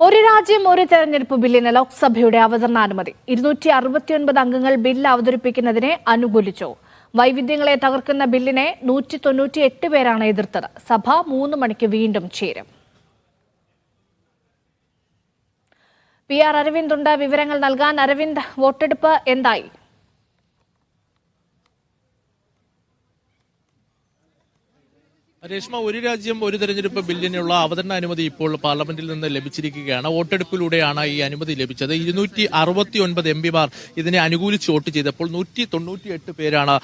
ഒരു രാജ്യം ഒരു തെരഞ്ഞെടുപ്പ് ബില്ലിന് ലോക്സഭയുടെ അവതരണാനുമതി. 269 അംഗങ്ങൾ ബില്ല് അവതരിപ്പിക്കുന്നതിനെ അനുകൂലിച്ചു. വൈവിധ്യങ്ങളെ തകർക്കുന്ന ബില്ലിനെ 198 പേരാണ് എതിർത്തത്. സഭ 3 മണിക്ക് വീണ്ടും ചേരും. PR അരവിന്ദ് ഉണ്ട് വിവരങ്ങൾ നൽകാൻ. അരവിന്ദ്, വോട്ടെടുപ്പ് എന്തായി? രേഷ്മ, ഒരു രാജ്യം ഒരു തെരഞ്ഞെടുപ്പ് ബില്ലിനുള്ള അവതരണ അനുമതി ഇപ്പോൾ പാർലമെന്റിൽ നിന്ന് ലഭിച്ചിരിക്കുകയാണ്. വോട്ടെടുപ്പിലൂടെയാണ് ഈ അനുമതി ലഭിച്ചത്. 269 MP-മാർ ഇതിനെ അനുകൂലിച്ച് വോട്ട് ചെയ്തപ്പോൾ 198 പേരാണ്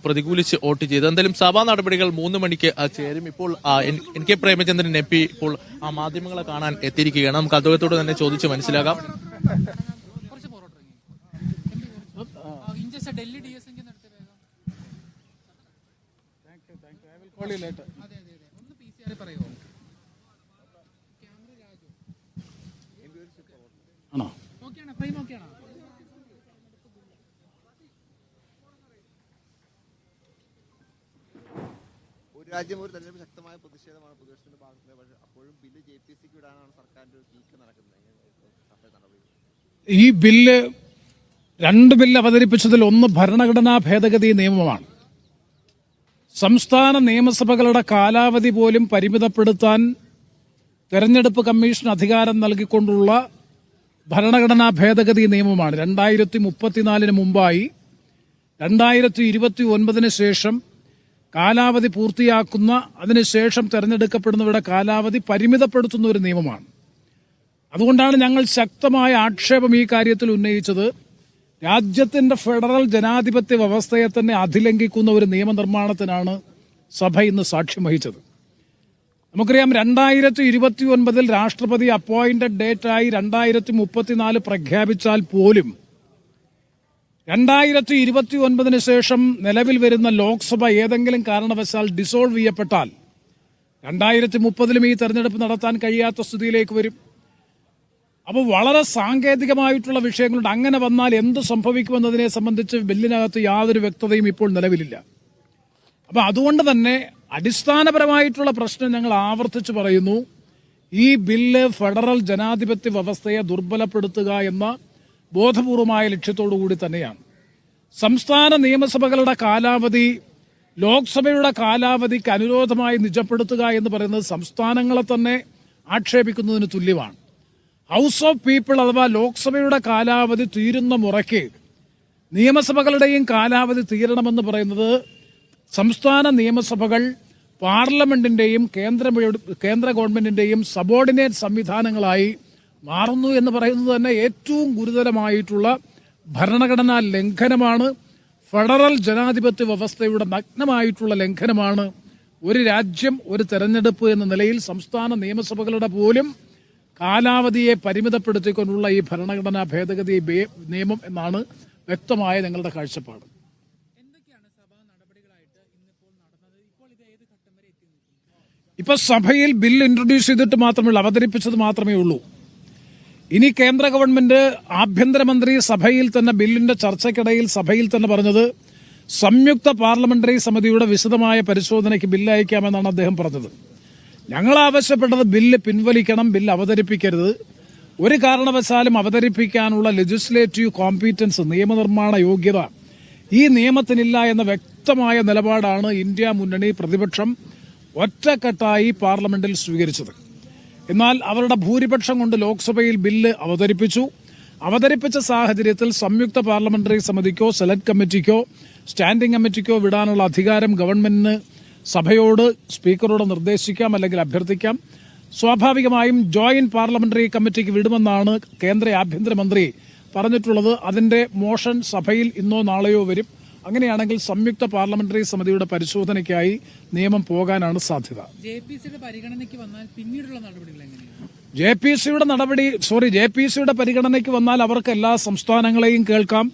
പ്രതികൂലിച്ച് വോട്ട് ചെയ്തത്. എന്തായാലും സഭാ നടപടികൾ 3 മണിക്ക് ചേരും. ഇപ്പോൾ NK പ്രേമചന്ദ്രൻ MP ഇപ്പോൾ മാധ്യമങ്ങളെ കാണാൻ എത്തിയിരിക്കുകയാണ്. നമുക്ക് അദ്ദേഹത്തോട് തന്നെ ചോദിച്ച് മനസ്സിലാക്കാം. ആണോ? ഒരു രാജ്യം ഒരു തെരഞ്ഞെടുപ്പ് ശക്തമായ പ്രതിഷേധമാണ് പ്രതിപക്ഷത്തിന്റെ ഭാഗത്ത്. പക്ഷേ അപ്പോഴും ബില്ല് JPC-ക്ക് വിടാനാണ് സർക്കാരിന്റെ ഒരു നീക്കം നടക്കുന്നത്. ഈ ബില്ല് 2 ബില്ല് അവതരിപ്പിച്ചതിൽ ഒന്ന് ഭരണഘടനാ ഭേദഗതി നിയമമാണ്. സംസ്ഥാന നിയമസഭകളുടെ കാലാവധി പോലും പരിമിതപ്പെടുത്താൻ തെരഞ്ഞെടുപ്പ് കമ്മീഷൻ അധികാരം നൽകിക്കൊണ്ടുള്ള ഭരണഘടനാ ഭേദഗതി നിയമമാണ്. 2034 മുമ്പായി 2029 ശേഷം കാലാവധി പൂർത്തിയാക്കുന്ന, അതിനുശേഷം തെരഞ്ഞെടുക്കപ്പെടുന്നവരുടെ കാലാവധി പരിമിതപ്പെടുത്തുന്ന ഒരു നിയമമാണ്. അതുകൊണ്ടാണ് ഞങ്ങൾ ശക്തമായ ആക്ഷേപം ഈ കാര്യത്തിൽ ഉന്നയിച്ചത്. രാജ്യത്തിന്റെ ഫെഡറൽ ജനാധിപത്യ വ്യവസ്ഥയെ തന്നെ അതിലംഘിക്കുന്ന ഒരു നിയമനിർമ്മാണത്തിനാണ് സഭ ഇന്ന് സാക്ഷ്യം വഹിച്ചത്. നമുക്കറിയാം, 2029 രാഷ്ട്രപതി അപ്പോയിന്റഡ് ഡേറ്റായി 2034 പ്രഖ്യാപിച്ചാൽ പോലും 2029 ശേഷം നിലവിൽ വരുന്ന ലോക്സഭ ഏതെങ്കിലും കാരണവശാൽ ഡിസോൾവ് ചെയ്യപ്പെട്ടാൽ 2030 ഈ തെരഞ്ഞെടുപ്പ് നടത്താൻ കഴിയാത്ത സ്ഥിതിയിലേക്ക് വരും. അപ്പോൾ വളരെ സാങ്കേതികമായിട്ടുള്ള വിഷയങ്ങളുണ്ട്. അങ്ങനെ വന്നാൽ എന്ത് സംഭവിക്കുമെന്നതിനെ സംബന്ധിച്ച് ബില്ലിനകത്ത് യാതൊരു വ്യക്തതയും ഇപ്പോൾ നിലവിലില്ല. അപ്പോൾ അതുകൊണ്ട് തന്നെ അടിസ്ഥാനപരമായിട്ടുള്ള പ്രശ്നം ഞങ്ങൾ ആവർത്തിച്ച് പറയുന്നു. ഈ ബില്ല് ഫെഡറൽ ജനാധിപത്യ വ്യവസ്ഥയെ ദുർബലപ്പെടുത്തുക എന്ന ബോധപൂർവമായ ലക്ഷ്യത്തോടു കൂടി തന്നെയാണ്. സംസ്ഥാന നിയമസഭകളുടെ കാലാവധി ലോക്സഭയുടെ കാലാവധിക്ക് അനുരോധമായി നിജപ്പെടുത്തുക എന്ന് പറയുന്നത് സംസ്ഥാനങ്ങളെ തന്നെ ആക്ഷേപിക്കുന്നതിന് തുല്യമാണ്. ഹൗസ് ഓഫ് പീപ്പിൾ അഥവാ ലോക്സഭയുടെ കാലാവധി തീരുന്ന മുറയ്ക്ക് നിയമസഭകളുടെയും കാലാവധി തീരണമെന്ന് പറയുന്നത് സംസ്ഥാന നിയമസഭകൾ പാർലമെന്റിന്റെയും കേന്ദ്ര ഗവൺമെന്റിന്റെയും സബോർഡിനേറ്റ് സംവിധാനങ്ങളായി മാറുന്നു എന്ന് പറയുന്നത് തന്നെ ഏറ്റവും ഗുരുതരമായിട്ടുള്ള ഭരണഘടനാ ലംഘനമാണ്. ഫെഡറൽ ജനാധിപത്യ വ്യവസ്ഥയുടെ നഗ്നമായിട്ടുള്ള ലംഘനമാണ്. ഒരു രാജ്യം ഒരു തെരഞ്ഞെടുപ്പ് എന്ന നിലയിൽ സംസ്ഥാന നിയമസഭകളുടെ പോലും കാലാവധിയെ പരിമിതപ്പെടുത്തിക്കൊണ്ടുള്ള ഈ ഭരണഘടനാ ഭേദഗതി നിയമം എന്നാണ് വ്യക്തമായ ഞങ്ങളുടെ കാഴ്ചപ്പാട്. ഇപ്പൊ സഭയിൽ ബിൽ ഇൻട്രൊഡ്യൂസ് ചെയ്തിട്ട് മാത്രമേ, അവതരിപ്പിച്ചത് മാത്രമേ ഉള്ളൂ. ഇനി കേന്ദ്ര ഗവൺമെന്റ് ആഭ്യന്തരമന്ത്രി സഭയിൽ തന്നെ ബില്ലിന്റെ ചർച്ചയ്ക്കിടയിൽ സഭയിൽ തന്നെ പറഞ്ഞത് സംയുക്ത പാർലമെന്ററി സമിതിയുടെ വിശദമായ പരിശോധനയ്ക്ക് ബില്ല് അയക്കാമെന്നാണ് അദ്ദേഹം പറഞ്ഞത്. ഞങ്ങൾ ആവശ്യപ്പെട്ടത് ബില്ല് പിൻവലിക്കണം, ബില്ല് അവതരിപ്പിക്കരുത്. ഒരു കാരണവശാലും അവതരിപ്പിക്കാനുള്ള ലെജിസ്ലേറ്റീവ് കോമ്പീറ്റൻസ്, നിയമനിർമ്മാണ യോഗ്യത ഈ നിയമത്തിനില്ല എന്ന വ്യക്തമായ നിലപാടാണ് ഇന്ത്യ മുന്നണി പ്രതിപക്ഷം ഒറ്റക്കെട്ടായി പാർലമെന്റിൽ സ്വീകരിച്ചത്. എന്നാൽ അവരുടെ ഭൂരിപക്ഷം കൊണ്ട് ലോക്സഭയിൽ ബില്ല് അവതരിപ്പിച്ചു. അവതരിപ്പിച്ച സാഹചര്യത്തിൽ സംയുക്ത പാർലമെന്ററി സമിതിക്കോ സെലക്ട് കമ്മിറ്റിക്കോ സ്റ്റാൻഡിംഗ് കമ്മിറ്റിക്കോ വിടാനുള്ള അധികാരം ഗവൺമെന്റിന് സഭയോട്, സ്പീക്കറോട് നിർദ്ദേശിക്കാം, അല്ലെങ്കിൽ അഭ്യർത്ഥിക്കാം. സ്വാഭാവികമായും ജോയിന്റ് പാർലമെന്ററി കമ്മിറ്റിക്ക് വിടുമെന്നാണ് കേന്ദ്ര ആഭ്യന്തരമന്ത്രി പറഞ്ഞിട്ടുള്ളത്. അതിന്റെ മോഷൻ സഭയിൽ ഇന്നോ നാളെയോ വരും. അങ്ങനെയാണെങ്കിൽ സംയുക്ത പാർലമെന്ററി സമിതിയുടെ പരിശോധനയ്ക്കായി നിയമം പോകാനാണ് സാധ്യത. JPC-യുടെ പരിഗണനയ്ക്ക് വന്നാൽ പിന്നീടുള്ള നടപടികൾ എങ്ങനെയാണ്? JPC-യുടെ പരിഗണനയ്ക്ക് വന്നാൽ അവർക്ക് എല്ലാ സംസ്ഥാനങ്ങളെയും കേൾക്കാം,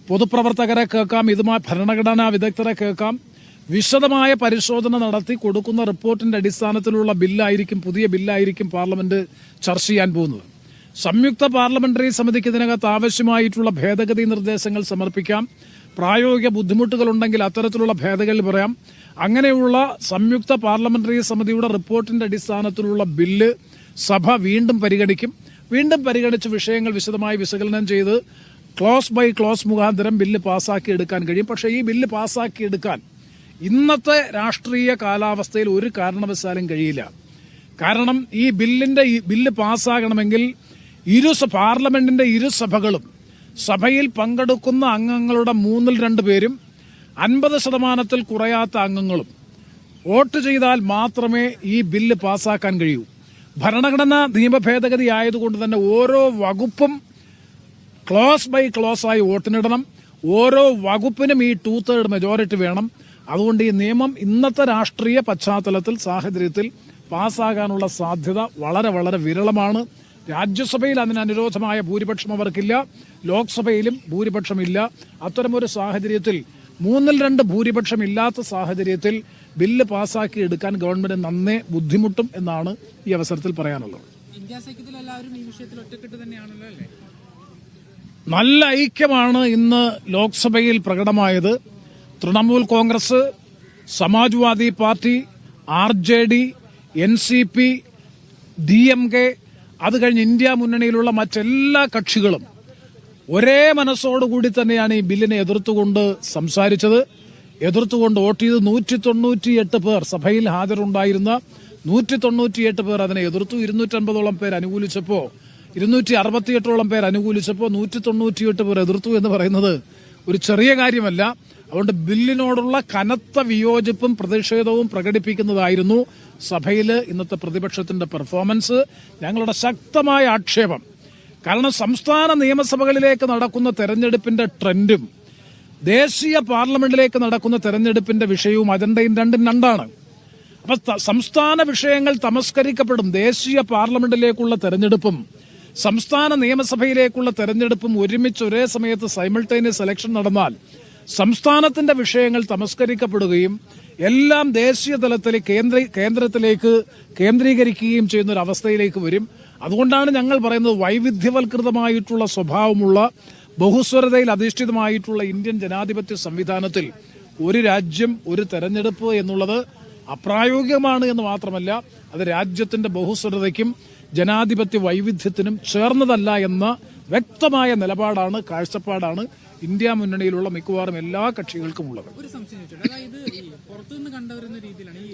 പൊതുപ്രവർത്തകരെ കേൾക്കാം, ഇതുമായി ഭരണഘടനാ വിദഗ്ധരെ കേൾക്കാം. വിശദമായ പരിശോധന നടത്തി കൊടുക്കുന്ന റിപ്പോർട്ടിന്റെ അടിസ്ഥാനത്തിലുള്ള ബില്ലായിരിക്കും, പുതിയ ബില്ലായിരിക്കും പാർലമെന്റ് ചർച്ച ചെയ്യാൻ പോകുന്നത്. സംയുക്ത പാർലമെന്ററി സമിതിക്ക് ഇതിനകത്ത് ആവശ്യമായിട്ടുള്ള ഭേദഗതി നിർദ്ദേശങ്ങൾ സമർപ്പിക്കാം. പ്രായോഗിക ബുദ്ധിമുട്ടുകളുണ്ടെങ്കിൽ അത്തരത്തിലുള്ള ഭേദഗതി പറയാം. അങ്ങനെയുള്ള സംയുക്ത പാർലമെന്ററി സമിതിയുടെ റിപ്പോർട്ടിന്റെ അടിസ്ഥാനത്തിലുള്ള ബില്ല് സഭ വീണ്ടും പരിഗണിക്കും. വീണ്ടും പരിഗണിച്ച് വിഷയങ്ങൾ വിശദമായി വിശകലനം ചെയ്ത് ക്ലോസ് ബൈ ക്ലോസ് മുഖാന്തരം ബില്ല് പാസ്സാക്കി എടുക്കാൻ കഴിയും. പക്ഷേ ഈ ബില്ല് പാസ്സാക്കി എടുക്കാൻ ഇന്നത്തെ രാഷ്ട്രീയ കാലാവസ്ഥയിൽ ഒരു കാരണവശാലും കഴിയില്ല. കാരണം ഈ ബില്ല് പാസ്സാകണമെങ്കിൽ പാർലമെന്റിന്റെ ഇരുസഭകളും സഭയിൽ പങ്കെടുക്കുന്ന അംഗങ്ങളുടെ 2 പേരും 50% കുറയാത്ത അംഗങ്ങളും വോട്ട് ചെയ്താൽ മാത്രമേ ഈ ബില്ല് പാസ്സാക്കാൻ കഴിയൂ. ഭരണഘടനാ നിയമ ഭേദഗതി ആയതുകൊണ്ട് തന്നെ ഓരോ വകുപ്പും ക്ലോസ് ബൈ ക്ലോസ് ആയി വോട്ടിനിടണം. ഓരോ വകുപ്പിനും ഈ 2/3 മെജോറിറ്റി വേണം. അതുകൊണ്ട് ഈ നിയമം ഇന്നത്തെ രാഷ്ട്രീയ പശ്ചാത്തലത്തിൽ സാഹചര്യത്തിൽ പാസ്സാകാനുള്ള സാധ്യത വളരെ വളരെ വിരളമാണ്. രാജ്യസഭയിൽ അതിന് അനുരോധമായ ഭൂരിപക്ഷം അവർക്കില്ല, ലോക്സഭയിലും ഭൂരിപക്ഷമില്ല. അത്തരമൊരു സാഹചര്യത്തിൽ 3/2 ഭൂരിപക്ഷം ഇല്ലാത്ത സാഹചര്യത്തിൽ ബില്ല് പാസ്സാക്കി എടുക്കാൻ ഗവൺമെന്റ് നന്നേ ബുദ്ധിമുട്ടും എന്നാണ് ഈ അവസരത്തിൽ പറയാനുള്ളത്. ഇന്ത്യ സഖ്യത്തിൽ എല്ലാവരും ഈ വിഷയത്തിൽ ഒറ്റക്കെട്ട് തന്നെയാണല്ലോ അല്ലേ? നല്ല ഐക്യമാണ് ഇന്ന് ലോക്സഭയിൽ പ്രകടമായത്. Trinamool Congress, Samajwadi party, RJD, NCP, DMK, അത് കഴിഞ്ഞ് ഇന്ത്യ മുന്നണിയിലുള്ള മറ്റെല്ലാ കക്ഷികളും ഒരേ മനസ്സോടുകൂടി തന്നെയാണ് ഈ ബില്ലിനെ എതിർത്തുകൊണ്ട് സംസാരിച്ചത്, എതിർത്തുകൊണ്ട് വോട്ട് ചെയ്ത്. 198 പേർ സഭയിൽ ഹാജരുണ്ടായിരുന്ന 198 പേർ അതിനെ എതിർത്തു. 250ഓളം പേർ അനുകൂലിച്ചപ്പോൾ 268ഓളം പേർ അനുകൂലിച്ചപ്പോൾ 198 പേർ എതിർത്തു എന്ന് പറയുന്നത് ഒരു ചെറിയ കാര്യമല്ല. അതുകൊണ്ട് ബില്ലിനോടുള്ള കനത്ത വിയോജിപ്പും പ്രതിഷേധവും പ്രകടിപ്പിക്കുന്നതായിരുന്നു സഭയിൽ ഇന്നത്തെ പ്രതിപക്ഷത്തിന്റെ പെർഫോമൻസ്. ഞങ്ങളുടെ ശക്തമായ ആക്ഷേപം, കാരണം സംസ്ഥാന നിയമസഭകളിലേക്ക് നടക്കുന്ന തെരഞ്ഞെടുപ്പിന്റെ ട്രെൻഡും ദേശീയ പാർലമെന്റിലേക്ക് നടക്കുന്ന തെരഞ്ഞെടുപ്പിന്റെ വിഷയവും അജണ്ടയും രണ്ടാണ്. അപ്പൊ സംസ്ഥാന വിഷയങ്ങൾ തമസ്കരിക്കപ്പെടും. ദേശീയ പാർലമെന്റിലേക്കുള്ള തെരഞ്ഞെടുപ്പും സംസ്ഥാന നിയമസഭയിലേക്കുള്ള തെരഞ്ഞെടുപ്പും ഒരുമിച്ച് ഒരേ സമയത്ത് സൈമിൾട്ടേനിയസ് ഇലക്ഷൻ നടന്നാൽ സംസ്ഥാനത്തിന്റെ വിഷയങ്ങൾ തമസ്കരിക്കപ്പെടുകയും എല്ലാം ദേശീയ തലത്തിൽ കേന്ദ്രത്തിലേക്ക് കേന്ദ്രീകരിക്കുകയും ചെയ്യുന്ന ഒരു അവസ്ഥയിലേക്ക് വരും. അതുകൊണ്ടാണ് ഞങ്ങൾ പറയുന്നത് വൈവിധ്യവൽകൃതമായിട്ടുള്ള സ്വഭാവമുള്ള ബഹുസ്വരതയിൽ അധിഷ്ഠിതമായിട്ടുള്ള ഇന്ത്യൻ ജനാധിപത്യ സംവിധാനത്തിൽ ഒരു രാജ്യം ഒരു തെരഞ്ഞെടുപ്പ് എന്നുള്ളത് അപ്രായോഗികമാണ് എന്ന് മാത്രമല്ല, അത് രാജ്യത്തിന്റെ ബഹുസ്വരതയ്ക്കും ജനാധിപത്യ വൈവിധ്യത്തിനും ചേർന്നതല്ല എന്ന വ്യക്തമായ നിലപാടാണ്, കാഴ്ചപ്പാടാണ് ഇന്ത്യ മുന്നണിയിലുള്ള മിക്കവാറും എല്ലാ കക്ഷികൾക്കും ഉള്ളത്. ഒരു സംശയം ചോദിച്ചോട്ടെ, അതായത് ഈ പുറത്തുനിന്ന് കണ്ടുവരുന്ന രീതിയിലാണ് ഈ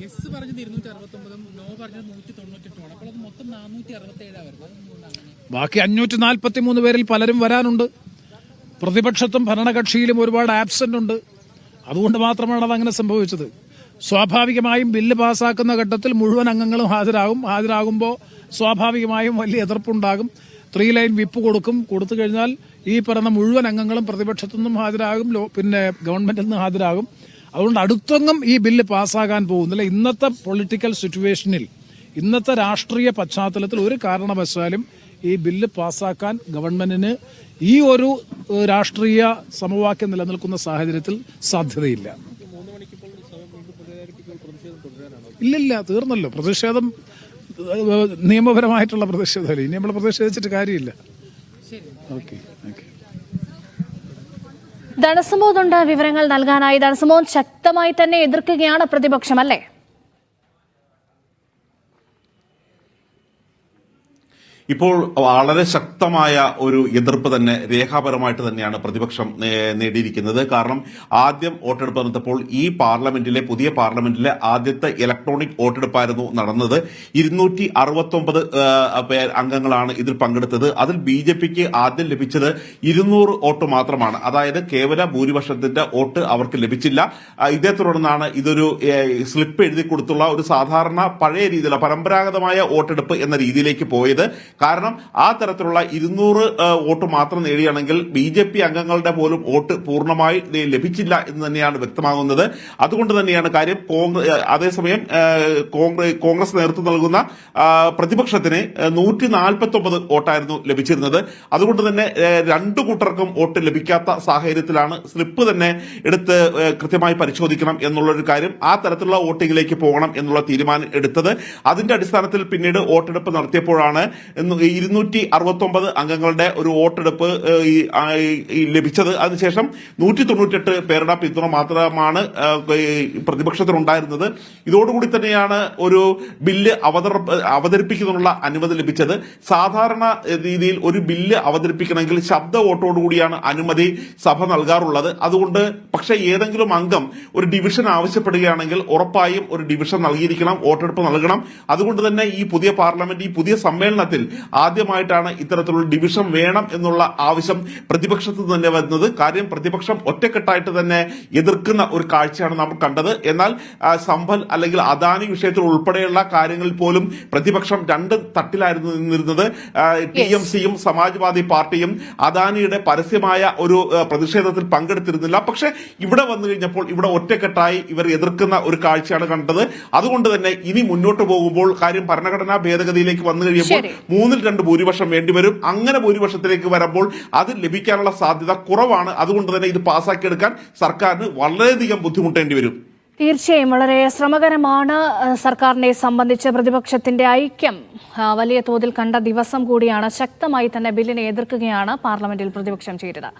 യെസ് പറഞ്ഞത് 269, നോ പറഞ്ഞത് 198, അപ്പോൾ അത് മൊത്തം 467 വരുന്നത്. ബാക്കി 543 പേരിൽ പലരും വരാനുണ്ട്. പ്രതിപക്ഷത്തും ഭരണകക്ഷിയിലും ഒരുപാട് ആബ്സെന്റ് ഉണ്ട്. അതുകൊണ്ട് മാത്രമാണ് അതങ്ങനെ സംഭവിച്ചത്. സ്വാഭാവികമായും ബില്ല് പാസ്സാക്കുന്ന ഘട്ടത്തിൽ മുഴുവൻ അംഗങ്ങളും ഹാജരാകുമ്പോൾ സ്വാഭാവികമായും വലിയ എതിർപ്പുണ്ടാകും. 3 ലൈൻ വിപ്പ് കൊടുത്തു കഴിഞ്ഞാൽ ഈ പറയുന്ന മുഴുവൻ അംഗങ്ങളും പ്രതിപക്ഷത്തു നിന്നും ഹാജരാകും, പിന്നെ ഗവൺമെന്റിൽ നിന്ന് ഹാജരാകും. അതുകൊണ്ട് അടുത്തൊന്നും ഈ ബില്ല് പാസ്സാകാൻ പോകുന്നില്ല. ഇന്നത്തെ പൊളിറ്റിക്കൽ സിറ്റുവേഷനിൽ, ഇന്നത്തെ രാഷ്ട്രീയ പശ്ചാത്തലത്തിൽ ഒരു കാരണവശാലും ഈ ബില്ല് പാസ്സാക്കാൻ ഗവൺമെന്റിന് ഈ ഒരു രാഷ്ട്രീയ സമവാക്യം നിലനിൽക്കുന്ന സാഹചര്യത്തിൽ സാധ്യതയില്ല. ഇല്ലില്ല, തീർന്നല്ലോ പ്രതിഷേധം. നിയമപരമായിട്ടുള്ള പ്രതിഷേധമല്ലേ, ഇനി നമ്മൾ പ്രതിഷേധിച്ചിട്ട് കാര്യമില്ല. ഓക്കെ. ധനസമോദുണ്ട് വിവരങ്ങൾ നൽകാനായി. ധനസമോദ്, ശക്തമായി തന്നെ എതിർക്കുകയാണ് പ്രതിപക്ഷം അല്ലേ? ഇപ്പോൾ വളരെ ശക്തമായ ഒരു എതിർപ്പ് തന്നെ രേഖാപരമായിട്ട് തന്നെയാണ് പ്രതിപക്ഷം നേടിയിരിക്കുന്നത്. കാരണം ആദ്യം വോട്ടെടുപ്പ് നടന്നപ്പോൾ ഈ പുതിയ പാർലമെന്റിലെ ആദ്യത്തെ ഇലക്ട്രോണിക് വോട്ടെടുപ്പായിരുന്നു നടന്നത്. 269 അംഗങ്ങളാണ് ഇതിൽ പങ്കെടുത്തത്. അതിൽ BJPക്ക് ആദ്യം ലഭിച്ചത് 200 വോട്ട് മാത്രമാണ്. അതായത് കേവല ഭൂരിപക്ഷത്തിന്റെ വോട്ട് അവർക്ക് ലഭിച്ചില്ല. ഇതേ തുടർന്നാണ് ഇതൊരു സ്ലിപ്പ് എഴുതി കൊടുത്തുള്ള ഒരു സാധാരണ പഴയ രീതിയിലുള്ള പരമ്പരാഗതമായ വോട്ടെടുപ്പ് എന്ന രീതിയിലേക്ക് പോയത്. കാരണം ആ തരത്തിലുള്ള 200 വോട്ട് മാത്രം നേടിയാണെങ്കിൽ BJP അംഗങ്ങളുടെ പോലും വോട്ട് പൂർണ്ണമായി ലഭിച്ചില്ല എന്ന് തന്നെയാണ് വ്യക്തമാകുന്നത്. അതുകൊണ്ട് തന്നെയാണ് കാര്യം അതേസമയം കോൺഗ്രസ് നേതൃത്വം നൽകുന്ന പ്രതിപക്ഷത്തിന് 149 വോട്ടായിരുന്നു ലഭിച്ചിരുന്നത്. അതുകൊണ്ട് തന്നെ രണ്ടു കൂട്ടർക്കും വോട്ട് ലഭിക്കാത്ത സാഹചര്യത്തിലാണ് സ്ലിപ്പ് തന്നെ എടുത്ത് കൃത്യമായി പരിശോധിക്കണം എന്നുള്ളൊരു കാര്യം, ആ തരത്തിലുള്ള വോട്ടിങ്ങിലേക്ക് പോകണം എന്നുള്ള തീരുമാനം എടുത്തത്. അതിന്റെ അടിസ്ഥാനത്തിൽ പിന്നീട് വോട്ടെടുപ്പ് നടത്തിയപ്പോഴാണ് 269 അംഗങ്ങളുടെ ഒരു വോട്ടെടുപ്പ് ലഭിച്ചത്. അതിനുശേഷം 198 പേരുടെ പിന്തുണ മാത്രമാണ് പ്രതിപക്ഷത്തിനുണ്ടായിരുന്നത്. ഇതോടുകൂടി തന്നെയാണ് ഒരു ബില്ല് അവതരിപ്പിക്കുന്നതിനുള്ള അനുമതി ലഭിച്ചത്. സാധാരണ രീതിയിൽ ഒരു ബില്ല് അവതരിപ്പിക്കണമെങ്കിൽ ശബ്ദ വോട്ടോടുകൂടിയാണ് അനുമതി സഭ നൽകാറുള്ളത്. അതുകൊണ്ട് പക്ഷേ ഏതെങ്കിലും അംഗം ഒരു ഡിവിഷൻ ആവശ്യപ്പെടുകയാണെങ്കിൽ ഉറപ്പായും ഒരു ഡിവിഷൻ നൽകിയിരിക്കണം, വോട്ടെടുപ്പ് നൽകണം. അതുകൊണ്ട് തന്നെ ഈ പുതിയ പാർലമെന്റ്, ഈ പുതിയ സമ്മേളനത്തിൽ ആദ്യമായിട്ടാണ് ഇത്തരത്തിലുള്ള ഡിവിഷൻ വേണം എന്നുള്ള ആവശ്യം പ്രതിപക്ഷത്ത് തന്നെ വരുന്നത്. കാര്യം പ്രതിപക്ഷം ഒറ്റക്കെട്ടായിട്ട് തന്നെ എതിർക്കുന്ന ഒരു കാഴ്ചയാണ് നമ്മൾ കണ്ടത്. എന്നാൽ സമ്പൽ അല്ലെങ്കിൽ അദാനി വിഷയത്തിൽ ഉൾപ്പെടെയുള്ള കാര്യങ്ങളിൽ പോലും പ്രതിപക്ഷം രണ്ട് തട്ടിലായിരുന്നു നിന്നിരുന്നത്. TMCയും സമാജ്വാദി പാർട്ടിയും അദാനിയുടെ പരസ്യമായ ഒരു പ്രതിഷേധത്തിൽ പങ്കെടുത്തിരുന്നില്ല. പക്ഷെ ഇവിടെ വന്നു കഴിഞ്ഞപ്പോൾ ഇവിടെ ഒറ്റക്കെട്ടായി ഇവർ എതിർക്കുന്ന ഒരു കാഴ്ചയാണ് കണ്ടത്. അതുകൊണ്ട് തന്നെ ഇനി മുന്നോട്ട് പോകുമ്പോൾ കാര്യം ഭരണഘടനാ ഭേദഗതിയിലേക്ക് വന്നു കഴിയുമ്പോൾ 3-2 ഭൂരിപക്ഷം വേണ്ടിവരും. അങ്ങനെ ഭൂരിപക്ഷത്തിലേക്ക് വരുമ്പോൾ അത് ലഭിക്കാനുള്ള സാധ്യത കുറവാണ്. അതുകൊണ്ട് തന്നെ ഇത് പാസ്സാക്കിയെടുക്കാൻ സർക്കാരിന് വളരെയധികം ബുദ്ധിമുട്ടേണ്ടി വരും. തീർച്ചയായും വളരെ ശ്രമകരമാണ്. സർക്കാരിനെ സംബന്ധിച്ച് പ്രതിപക്ഷത്തിന്റെ ഐക്യം വലിയ തോതിൽ കണ്ട ദിവസം കൂടിയാണ്. ശക്തമായി തന്നെ ബില്ലിനെ എതിർക്കുകയാണ് പാർലമെന്റിൽ പ്രതിപക്ഷം ചെയ്തത്.